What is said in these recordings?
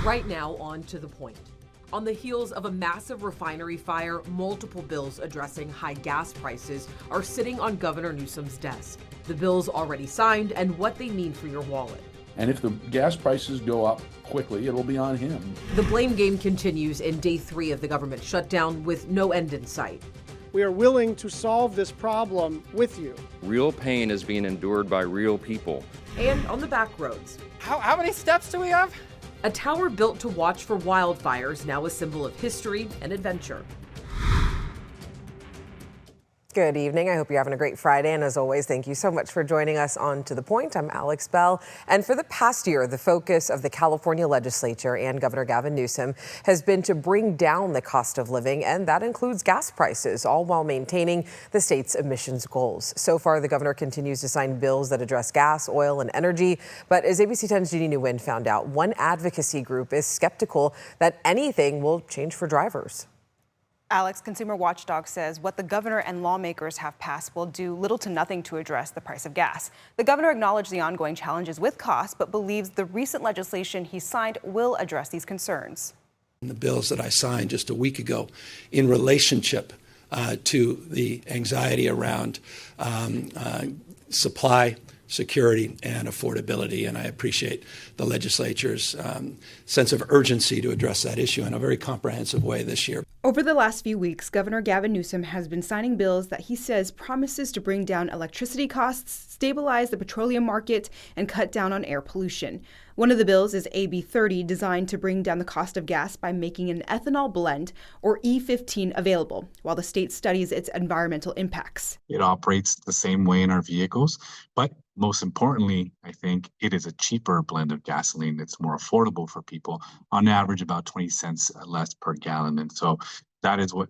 Right now, on to the point. On the heels of a massive refinery fire, multiple bills addressing high gas prices are sitting on Governor Newsom's desk. The bills already signed and what they mean for your wallet. And if the gas prices go up quickly, it'll be on him. The blame game continues in day 3 of the government shutdown with no end in sight. We are willing to solve this problem with you. Real pain is being endured by real people. And on the back roads. How many steps do we have? A tower built to watch for wildfires, now a symbol of history and adventure. Good evening. I hope you're having a great Friday. And as always, thank you so much for joining us on To The Point. I'm Alex Bell. And for the past year, the focus of the California legislature and Governor Gavin Newsom has been to bring down the cost of living, and that includes gas prices, all while maintaining the state's emissions goals. So far, the governor continues to sign bills that address gas, oil, and energy. But as ABC 10's Jeannie Nguyen found out, one advocacy group is skeptical that anything will change for drivers. Alex, Consumer Watchdog says what the governor and lawmakers have passed will do little to nothing to address the price of gas. The governor acknowledged the ongoing challenges with costs, but believes the recent legislation he signed will address these concerns. The bills that I signed just a week ago in relationship to the anxiety around supply, security, and affordability. And I appreciate the legislature's sense of urgency to address that issue in a very comprehensive way this year. Over the last few weeks, Governor Gavin Newsom has been signing bills that he says promises to bring down electricity costs, stabilize the petroleum market, and cut down on air pollution. One of the bills is AB 30, designed to bring down the cost of gas by making an ethanol blend, or E15, available, while the state studies its environmental impacts. It operates the same way in our vehicles, but most importantly, I think it is a cheaper blend of gasoline. It's more affordable for people, on average about 20 cents less per gallon. And so that is what,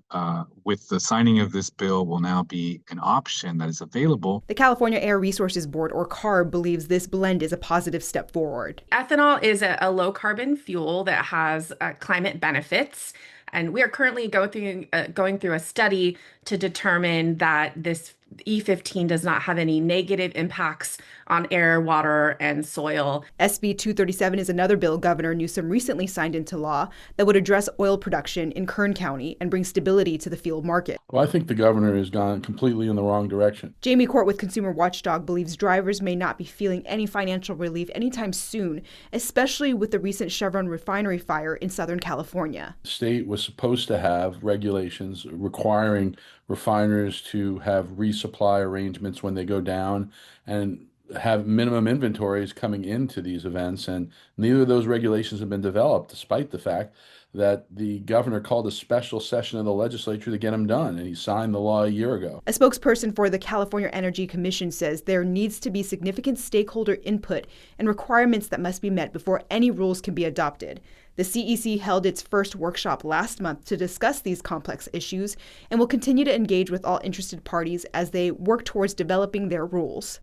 with the signing of this bill, will now be an option that is available. The California Air Resources Board, or CARB, believes this blend is a positive step forward. Ethanol is a low carbon fuel that has climate benefits. And we are currently going through a study to determine that this E15 does not have any negative impacts on air, water, and soil. SB 237 is another bill Governor Newsom recently signed into law that would address oil production in Kern County and bring stability to the fuel market. Well, I think the governor has gone completely in the wrong direction. Jamie Court with Consumer Watchdog believes drivers may not be feeling any financial relief anytime soon, especially with the recent Chevron refinery fire in Southern California. The state was supposed to have regulations requiring refiners to have resupply arrangements when they go down and have minimum inventories coming into these events, and neither of those regulations have been developed, despite the fact that the governor called a special session of the legislature to get them done, and he signed the law a year ago. A spokesperson for the California Energy Commission says there needs to be significant stakeholder input and requirements that must be met before any rules can be adopted. The CEC held its first workshop last month to discuss these complex issues and will continue to engage with all interested parties as they work towards developing their rules.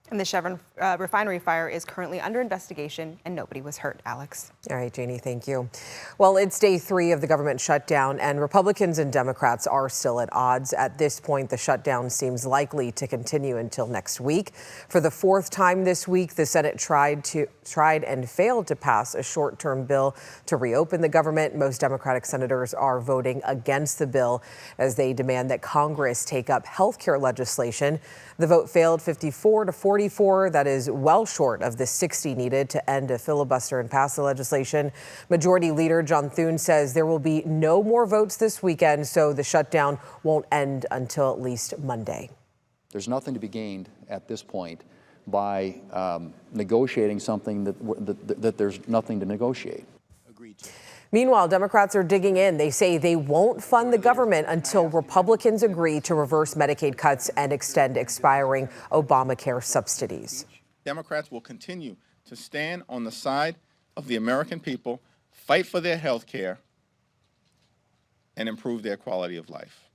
And the Chevron refinery fire is currently under investigation and nobody was hurt, Alex. All right, Jeannie, thank you. Well, it's day 3 of the government shutdown, and Republicans and Democrats are still at odds. At this point, the shutdown seems likely to continue until next week. For the 4th time this week, the Senate tried and failed to pass a short-term bill to reopen the government. Most Democratic senators are voting against the bill as they demand that Congress take up health care legislation. The vote failed 54 to 44. That is well short of the 60 needed to end a filibuster and pass the legislation. Majority Leader John Thune says there will be no more votes this weekend, so the shutdown won't end until at least Monday. There's nothing to be gained at this point by negotiating something that there's nothing to negotiate. Agreed. Meanwhile, Democrats are digging in. They say they won't fund the government until Republicans agree to reverse Medicaid cuts and extend expiring Obamacare subsidies. Democrats will continue to stand on the side of the American people, fight for their health care, and improve their quality of life.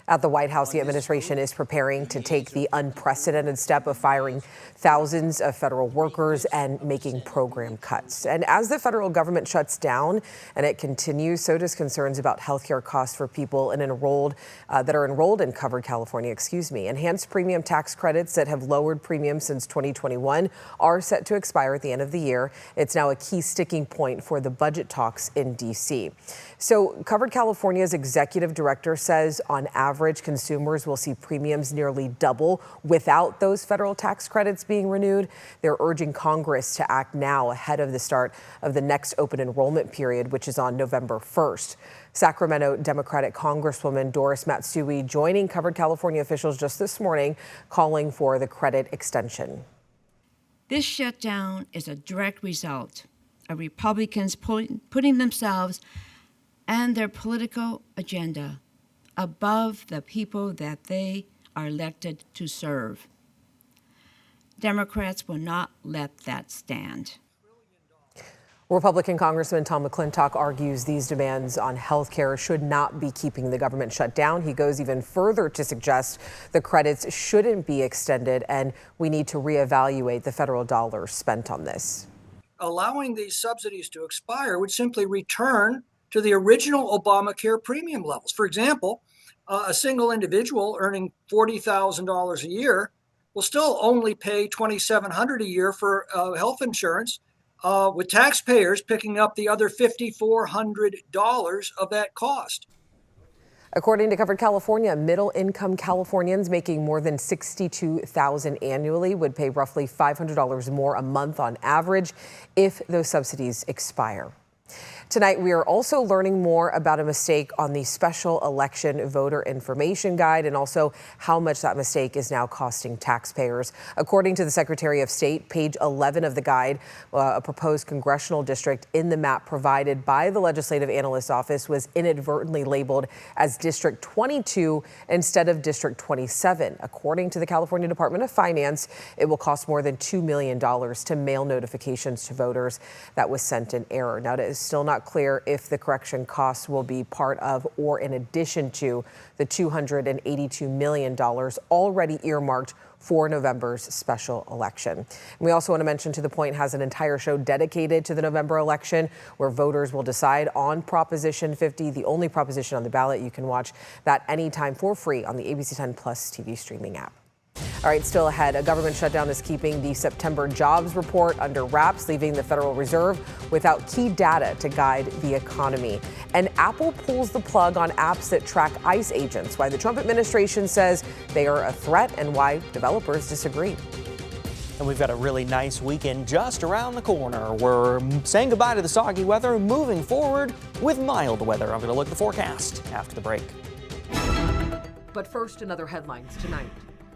At the White House, the administration is preparing to take the unprecedented step of firing thousands of federal workers and making program cuts. And as the federal government shuts down and it continues, so does concerns about health care costs for people that are enrolled in Covered California. Enhanced premium tax credits that have lowered premiums since 2021 are set to expire at the end of the year. It's now a key sticking point for the budget talks in D.C. So Covered California's executive director says on average, consumers will see premiums nearly double without those federal tax credits being renewed. They're urging Congress to act now ahead of the start of the next open enrollment period, which is on November 1st. Sacramento Democratic Congresswoman Doris Matsui joining Covered California officials just this morning, calling for the credit extension. This shutdown is a direct result of Republicans putting themselves and their political agenda above the people that they are elected to serve. Democrats will not let that stand. Republican Congressman Tom McClintock argues these demands on health care should not be keeping the government shut down. He goes even further to suggest the credits shouldn't be extended and we need to reevaluate the federal dollars spent on this. Allowing these subsidies to expire would simply return to the original Obamacare premium levels. For example, a single individual earning $40,000 a year will still only pay $2,700 a year for health insurance, with taxpayers picking up the other $5,400 of that cost. According to Covered California, middle-income Californians making more than $62,000 annually would pay roughly $500 more a month on average if those subsidies expire. Tonight, we are also learning more about a mistake on the special election voter information guide and also how much that mistake is now costing taxpayers. According to the Secretary of State, page 11 of the guide, a proposed congressional district in the map provided by the Legislative Analyst's Office was inadvertently labeled as District 22 instead of District 27. According to the California Department of Finance, it will cost more than $2 million to mail notifications to voters. That was sent in error. Now, it is still not clear if the correction costs will be part of or in addition to the $282 million already earmarked for November's special election. And we also want to mention To The Point has an entire show dedicated to the November election where voters will decide on Proposition 50, the only proposition on the ballot. You can watch that anytime for free on the ABC 10 Plus TV streaming app. All right, still ahead, a government shutdown is keeping the September jobs report under wraps, leaving the Federal Reserve without key data to guide the economy. And Apple pulls the plug on apps that track ICE agents, why the Trump administration says they are a threat and why developers disagree. And we've got a really nice weekend just around the corner. We're saying goodbye to the soggy weather, moving forward with mild weather. I'm going to look at the forecast after the break. But first, another headlines tonight.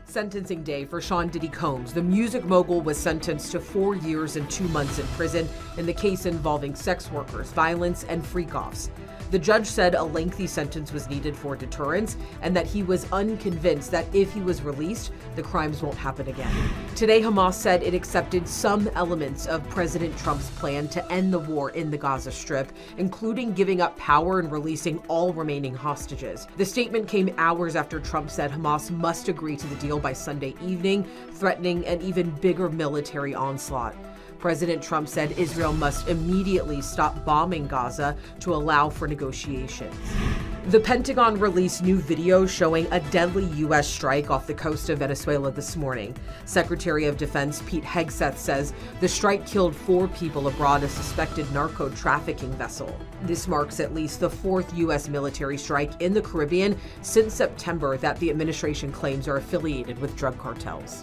Sentencing day for Sean Diddy Combs. The music mogul was sentenced to 4 years and 2 months in prison in the case involving sex workers, violence, and freak-offs. The judge said a lengthy sentence was needed for deterrence and that he was unconvinced that if he was released, the crimes won't happen again. Today, Hamas said it accepted some elements of President Trump's plan to end the war in the Gaza Strip, including giving up power and releasing all remaining hostages. The statement came hours after Trump said Hamas must agree to the deal by Sunday evening, threatening an even bigger military onslaught. President Trump said Israel must immediately stop bombing Gaza to allow for negotiations. The Pentagon released new video showing a deadly U.S. strike off the coast of Venezuela this morning. Secretary of Defense Pete Hegseth says the strike killed 4 people aboard a suspected narco-trafficking vessel. This marks at least the 4th U.S. military strike in the Caribbean since September that the administration claims are affiliated with drug cartels.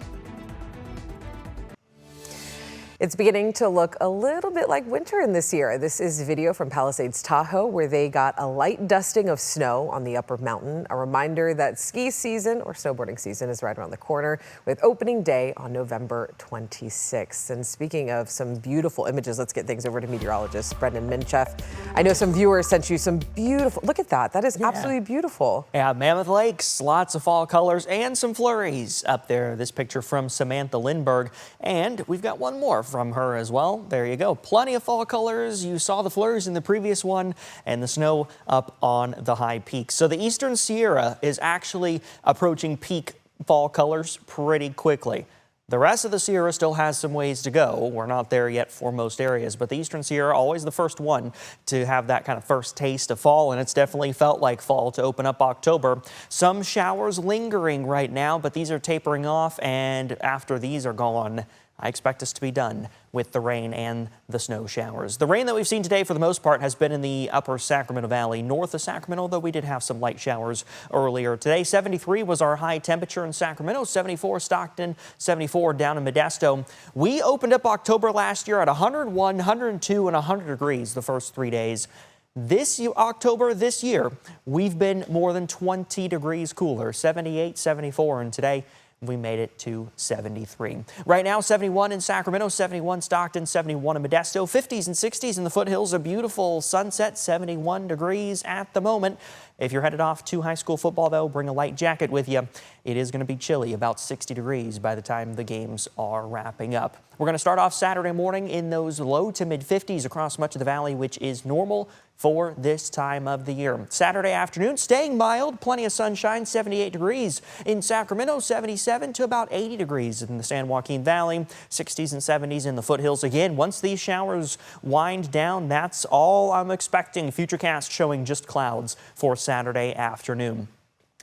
It's beginning to look a little bit like winter in this year. This is video from Palisades, Tahoe, where they got a light dusting of snow on the upper mountain. A reminder that ski season or snowboarding season is right around the corner with opening day on November 26th. And speaking of some beautiful images, let's get things over to meteorologist Brendan Minchef. I know some viewers sent you some beautiful, look at that. That is absolutely beautiful. Yeah, Mammoth Lakes, lots of fall colors and some flurries up there. This picture from Samantha Lindbergh. And we've got one more from her as well. There you go. Plenty of fall colors. You saw the flurries in the previous one and the snow up on the high peaks. So the Eastern Sierra is actually approaching peak fall colors pretty quickly. The rest of the Sierra still has some ways to go. We're not there yet for most areas, but the Eastern Sierra, always the first one to have that kind of first taste of fall, and it's definitely felt like fall to open up October. Some showers lingering right now, but these are tapering off, and after these are gone, I expect us to be done with the rain and the snow showers. The rain that we've seen today, for the most part, has been in the upper Sacramento Valley, north of Sacramento, though we did have some light showers earlier today. 73 was our high temperature in Sacramento, 74 Stockton, 74 down in Modesto. We opened up October last year at 101, 102, and 100 degrees the first 3 days. October this year, we've been more than 20 degrees cooler, 78, 74, and today we made it to 73. Right now, 71 in Sacramento, 71 Stockton, 71 in Modesto, 50s and 60s in the foothills. A beautiful sunset, 71 degrees at the moment. If you're headed off to high school football, though, bring a light jacket with you. It is going to be chilly, about 60 degrees by the time the games are wrapping up. We're going to start off Saturday morning in those low to mid 50s across much of the valley, which is normal for this time of the year. Saturday afternoon, staying mild, plenty of sunshine, 78 degrees in Sacramento, 77 to about 80 degrees in the San Joaquin Valley, 60s and 70s in the foothills. Again, once these showers wind down, that's all I'm expecting. Futurecast showing just clouds for Saturday afternoon.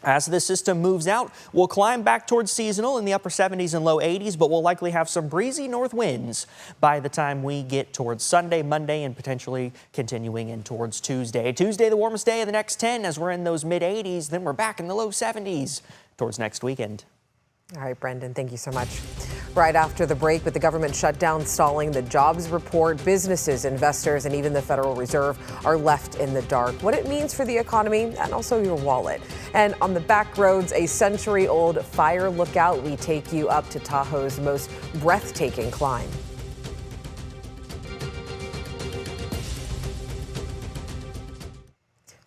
As this system moves out, we'll climb back towards seasonal in the upper 70s and low 80s, but we'll likely have some breezy north winds by the time we get towards Sunday, Monday, and potentially continuing in towards Tuesday. Tuesday, the warmest day of the next 10 as we're in those mid 80s. Then we're back in the low 70s towards next weekend. All right, Brendan, thank you so much. Right after the break, with the government shutdown stalling the jobs report, businesses, investors, and even the Federal Reserve are left in the dark. What it means for the economy and also your wallet. And on the back roads, a century-old fire lookout. We take you up to Tahoe's most breathtaking climb.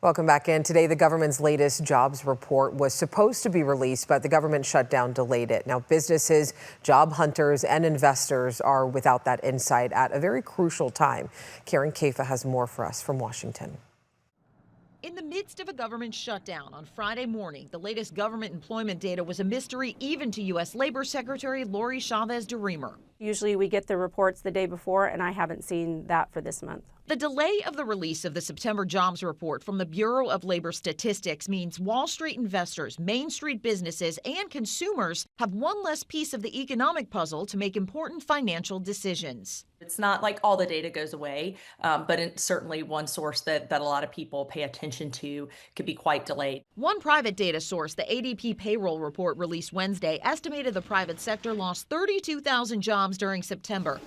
Welcome back in. Today, the government's latest jobs report was supposed to be released, but the government shutdown delayed it. Now, businesses, job hunters, and investors are without that insight at a very crucial time. Karen Kafa has more for us from Washington. In the midst of a government shutdown on Friday morning, the latest government employment data was a mystery even to U.S. Labor Secretary Lori Chavez DeRemer. Usually we get the reports the day before, and I haven't seen that for this month. The delay of the release of the September jobs report from the Bureau of Labor Statistics means Wall Street investors, Main Street businesses, and consumers have one less piece of the economic puzzle to make important financial decisions. It's not like all the data goes away, but it's certainly one source that a lot of people pay attention to could be quite delayed. One private data source, the ADP payroll report released Wednesday, estimated the private sector lost 32,000 jobs during September.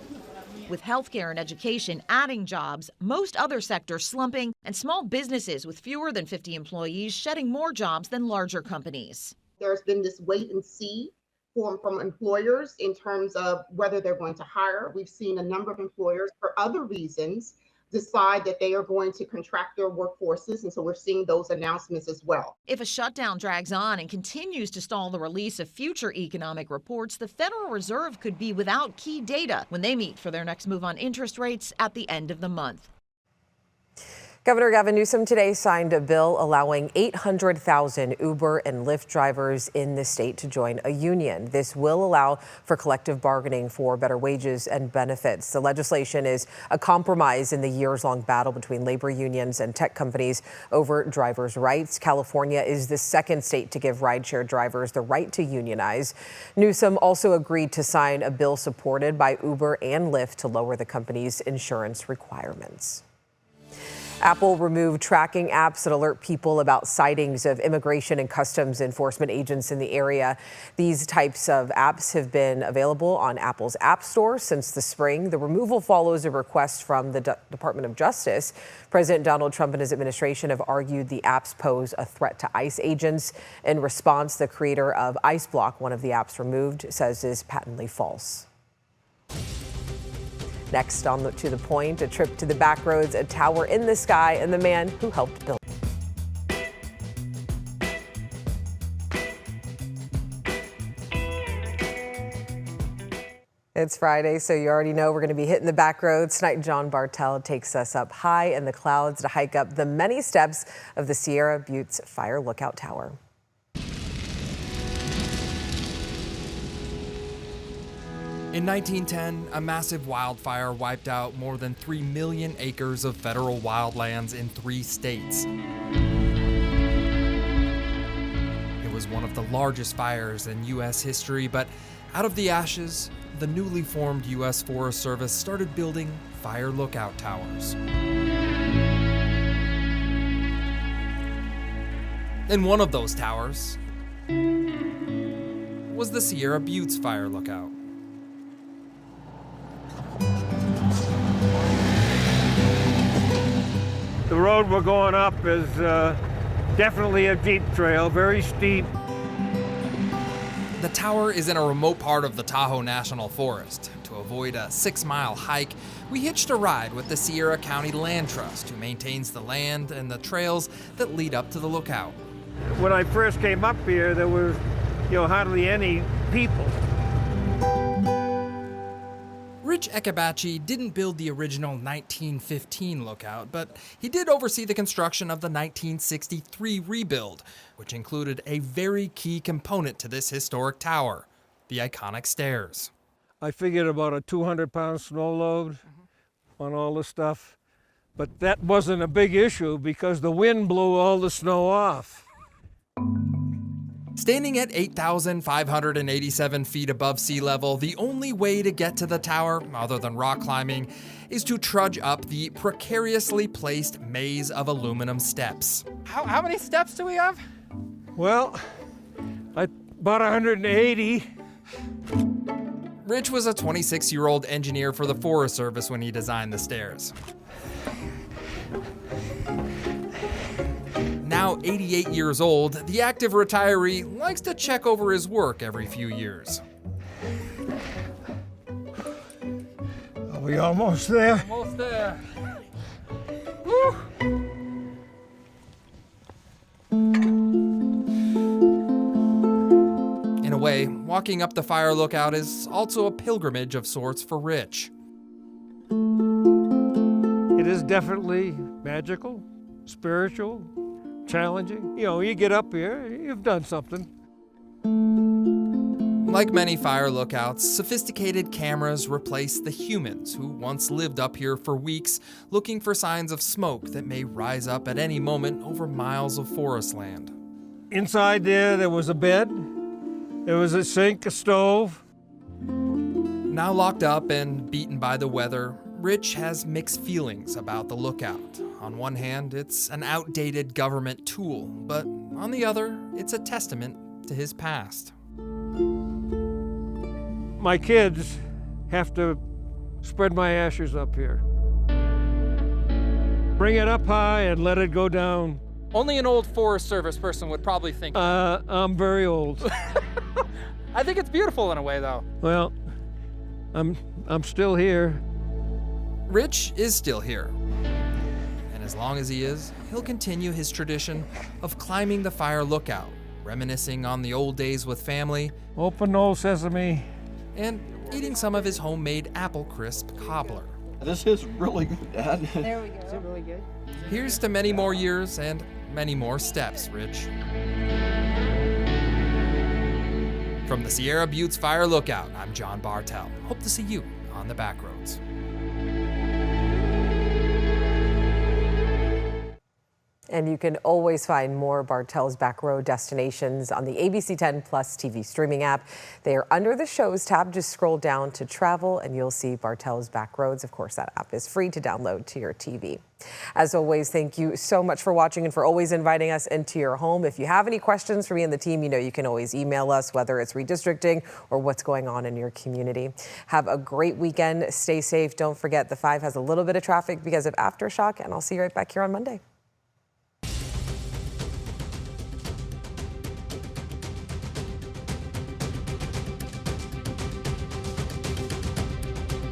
With healthcare and education adding jobs, most other sectors slumping, and small businesses with fewer than 50 employees shedding more jobs than larger companies. There's been this wait and see from employers in terms of whether they're going to hire. We've seen a number of employers, for other reasons, decide that they are going to contract their workforces, and so we're seeing those announcements as well. If a shutdown drags on and continues to stall the release of future economic reports, the Federal Reserve could be without key data when they meet for their next move on interest rates at the end of the month. Governor Gavin Newsom today signed a bill allowing 800,000 Uber and Lyft drivers in the state to join a union. This will allow for collective bargaining for better wages and benefits. The legislation is a compromise in the years-long battle between labor unions and tech companies over drivers' rights. California is the second state to give rideshare drivers the right to unionize. Newsom also agreed to sign a bill supported by Uber and Lyft to lower the company's insurance requirements. Apple removed tracking apps that alert people about sightings of immigration and customs enforcement agents in the area. These types of apps have been available on Apple's App Store since the spring. The removal follows a request from the Department of Justice. President Donald Trump and his administration have argued the apps pose a threat to ICE agents. In response, the creator of IceBlock, one of the apps removed, says is patently false. Next to the point, a trip to the back roads, a tower in the sky, and the man who helped build it. It's Friday, so you already know we're going to be hitting the back roads. Tonight, John Bartel takes us up high in the clouds to hike up the many steps of the Sierra Buttes Fire Lookout Tower. In 1910, a massive wildfire wiped out more than 3 million acres of federal wildlands in 3 states. It was one of the largest fires in U.S. history, but out of the ashes, the newly formed U.S. Forest Service started building fire lookout towers. And one of those towers was the Sierra Buttes Fire Lookout. The road we're going up is definitely a jeep trail, very steep. The tower is in a remote part of the Tahoe National Forest. To avoid a 6-mile hike, we hitched a ride with the Sierra County Land Trust, who maintains the land and the trails that lead up to the lookout. When I first came up here, there were, hardly any people. Rich Ekabachi didn't build the original 1915 lookout, but he did oversee the construction of the 1963 rebuild, which included a very key component to this historic tower, the iconic stairs. I figured about a 200-pound snow load on all the stuff, but that wasn't a big issue because the wind blew all the snow off. Standing at 8,587 feet above sea level, the only way to get to the tower, other than rock climbing, is to trudge up the precariously placed maze of aluminum steps. How many steps do we have? Well, about 180. Rich was a 26-year-old engineer for the Forest Service when he designed the stairs. Now 88 years old, the active retiree likes to check over his work every few years. Are we almost there? Almost there. Woo! In a way, walking up the fire lookout is also a pilgrimage of sorts for Rich. It is definitely magical, spiritual, challenging. You get up here, you've done something. Like many fire lookouts, sophisticated cameras replace the humans who once lived up here for weeks looking for signs of smoke that may rise up at any moment over miles of forest land. Inside there was a bed, there was a sink, a stove. Now locked up and beaten by the weather, Rich has mixed feelings about the lookout. On one hand, it's an outdated government tool, but on the other, it's a testament to his past. My kids have to spread my ashes up here. Bring it up high and let it go down. Only an old Forest Service person would probably think. I'm very old. I think it's beautiful in a way, though. Well, I'm still here. Rich is still here. And as long as he is, he'll continue his tradition of climbing the fire lookout, reminiscing on the old days with family. Open no sesame. And eating some of his homemade apple crisp cobbler. This is really good, Dad. There we go. Is it really good? Here's to many more years and many more steps, Rich. From the Sierra Buttes Fire Lookout, I'm John Bartel. Hope to see you on the back roads. And you can always find more Bartel's Back Road destinations on the ABC 10 Plus TV streaming app. They are under the Shows tab. Just scroll down to Travel and you'll see Bartel's Back Roads. Of course, that app is free to download to your TV. As always, thank you so much for watching and for always inviting us into your home. If you have any questions for me and the team, you can always email us, whether it's redistricting or what's going on in your community. Have a great weekend. Stay safe. Don't forget the 5 has a little bit of traffic because of aftershock, and I'll see you right back here on Monday.